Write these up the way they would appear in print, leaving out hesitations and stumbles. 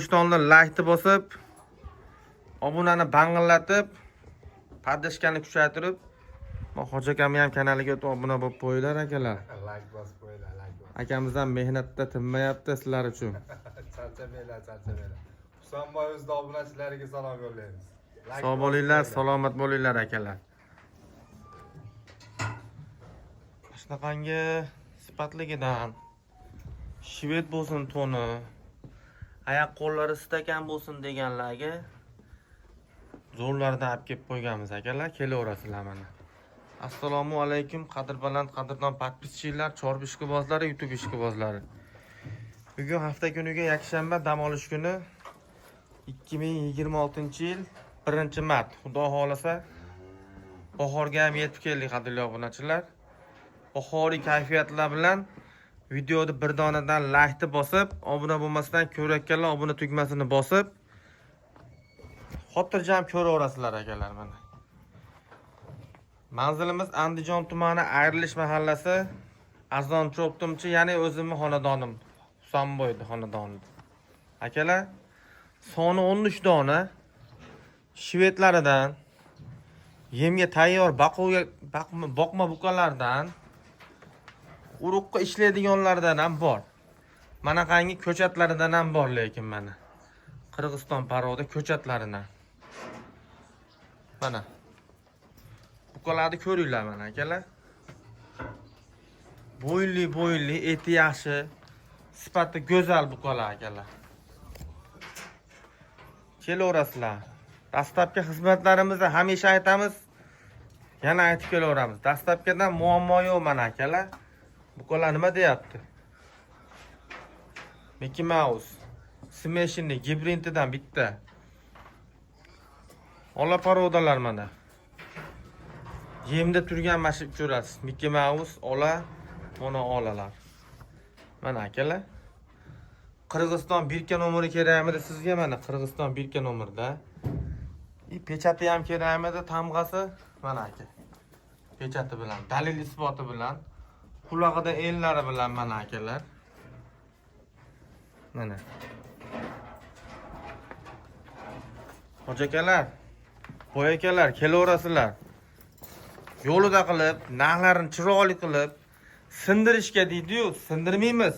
Ishtonlar like bosib, obunani bang'illatib, podpishkani kuchaytirib, Hoji akam ham kanaliga obuna bo'lib qo'yinglar akalar. Like bosib qo'yinglar, like bosib. Akamizdan mehnatda tinmayapti sizlar uchun. Charchamanglar, charchamanglar. Husanboy o'zida obunachilariga salom yo'llaymiz. Sog' bo'linglar, salomat bo'linglar akalar. Shunaqangi sifatligidan shved bo'lsin toni, oyoq qo'llari stakan bo'lsin deganlarga zo'rlardan olib kelib qo'yganmiz akalar, kelaverasizlar mana. Assalomu alaykum qadrbaland qadrdon podpischilar, chorbi ishqibozlari, YouTube ishqibozlari. Bugun hafta kuniga yakshanba dam olish kuni 2026-yil 1-mart. Xudo xolasa bahorga ham yetib keldik qadrli obunachilar. Bahoriy kayfiyatlar bilan videoni bir donadan like bosib, obuna bo'lmasdan ko'rakkanlar obuna tugmasini bosib, xotirjam ko'raverasizlar akalar mana. Manzilimiz Andijon tumani Ayrilish mahallasi, Azon Cho'ptimchi, ya'ni o'zimning xonadonim, Husanboydi xonadoni. Akalar, soni 13 dona shvedlaridan, yemga tayyor boqma buqalardan, uruqqa ishlaydiganlardan ham bor. Manaqangi ko'chatlaridan ham bor, lekin mana Qirg'iziston paroda ko'chatlaridan. Mana buqalarni ko'ringlar mana akalar. Bo'yinli, eti yaxshi, sifati go'zal buqalar akalar. Kelaverasizlar. Dastlabki xizmatlarimizni hamisha aytamiz, yana aytib kelaveramiz. Dastlabkidan muammo yo'q mana akalar. Buqalar nima deyapti? Mickey Mouse, Smashing gibrintidan bitta. Ola parodalar mana. Yemda turgan mashib ko'rasiz. Mickey Mouse, ola, mana olalar. Mana akalar. Qirg'iziston birka nomeri kerakmidi sizga mana Qirg'iziston birka nomerda. Pechati ham kerakmidi, tamg'asi mana aka. Pechati bilan, dalil isboti bilan, qulog'ida ellari bilan mana akalar. Mana. Hoji akalar, boy akalar, kelaverasizlar. Yo'lida qilib, narxlarini chiroyli qilib, sindirishga deydi-yu, sindirmaymiz.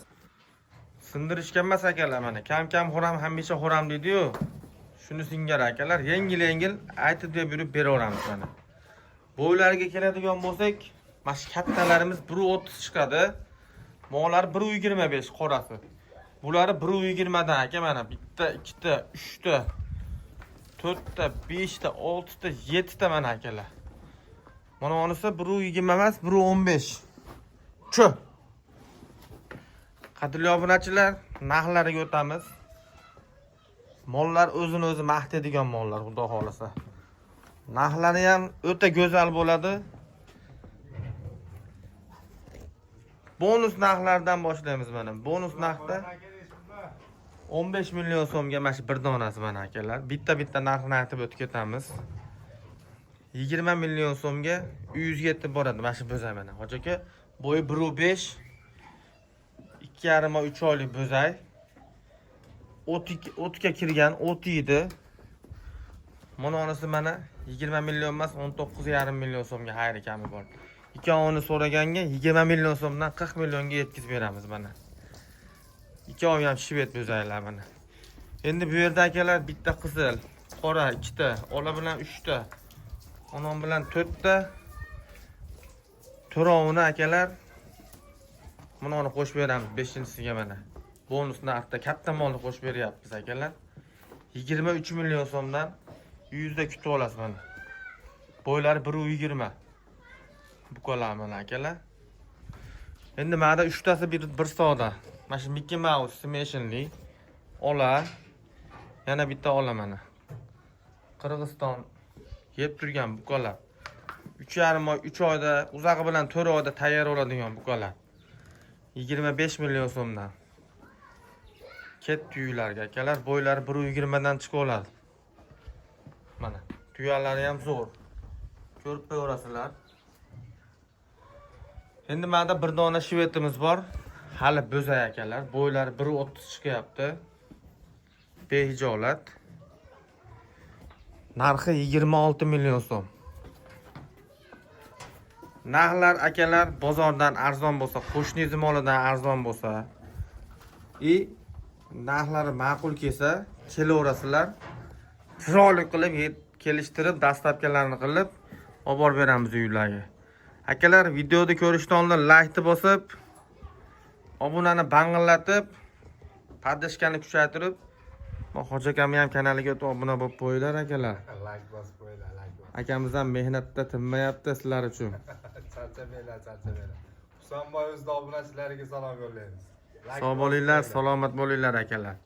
Sindirishga emas akalar mana. Kam xo'ram, hamisha xo'ram deydi-yu. Shuni singari akalar, yengil aytib deb yurib beraveramiz mana. Bo'ylarga keladigan bo'lsak, mana shu kattalarimiz 1.30 chiqadi. Mo'lar 1.25 qorasi. Bulari 1.20 dan aka mana bitta, ikkita, uchta, to'rtta, beshta, oltita, yettita mana akalar. Mana onisi 1.20 emas, 1.15. Chu. Qadrli obunachilar, narxlariga o'tamiz. Mollar o'zini o'zi maqtaydigan mollar, xudo xolasa. Narxlari ham o'ta go'zal bo'ladi. Bonus narxlardan boshlaymiz mana. Bonus narxda 15 million so'mga mana shu bir donasi mana akalar. Bitta narxini aytib o'tib ketamiz. 20 million so'mga 107 boradi mana shu bo'zay mana. Hoji aka, bo'yi 1.5, 2,5-3 oylik bo'zay. O'tga kirgan, o't yeydi. Mana onasi mana 20 million emas, 19,5 million so'mga xayri kami bor. Ikkovini so'raganga 20 million so'mdan 40 millionga yetkazib beramiz mana. Ikkovi ham shved bo'zaylar mana. Endi bu yerda akalar bitta qizil, qora ikkita, ola bilan 3 ta, onon bilan 4 ta. To'rovini akalar mana uni qo'shib beramiz 5-siga mana. Bonus narxda katta molni qo'shib beryapmiz akalar. 23 million so'mdan 100 da kutib olasiz mana. Bo'ylari 1.20. Buqalar mana akalar. Endi mana 3 tasi bir soda. Mana shu Mickey Mouse Smashingli ola, yana bitta ola mana. Qirg'iziston yeb turgan buqalar. 3,5 oy, 3 oyda, uzog'i bilan 4 oyda tayyor bo'ladigan buqalar. 25 million so'mdan. Ket tuyularga akalar, bo'ylari 1.20 dan chiqib oladi. Mana, tuyalari ham zo'r. Ko'rib qo'yasizlar. Endi menda bir dona shvetimiz bor. Hali bo'zay akalar. Bo'ylari 1.30 chiqyapti. Behijolat. Narxi 26 million so'm. Narxlar akalar bozordan arzon bo'lsa, qo'shningiz molidan arzon bo'lsa, narxlari ma'qul kelsa, kelaverasizlar. Chiroyli qilib kelishtirib, dastlabkilarni qilib olib borib beramiz uylarga. Akalar, videoni ko'rishdan oldin like bosib, obunani bang'illatib, podeshkani kuchaytirib, Hoji akamning ham kanaliga o'tib obuna bo'lib qo'yinglar akalar. Like bosib qo'yinglar, like bosib. Akamiz ham mehnatda tinmayapti sizlar uchun. Charchamanglar, charchamanglar. Husanboy o'zida obunachilariga salom yo'llaymiz. Sog' bo'linglar, salomat bo'linglar akalar.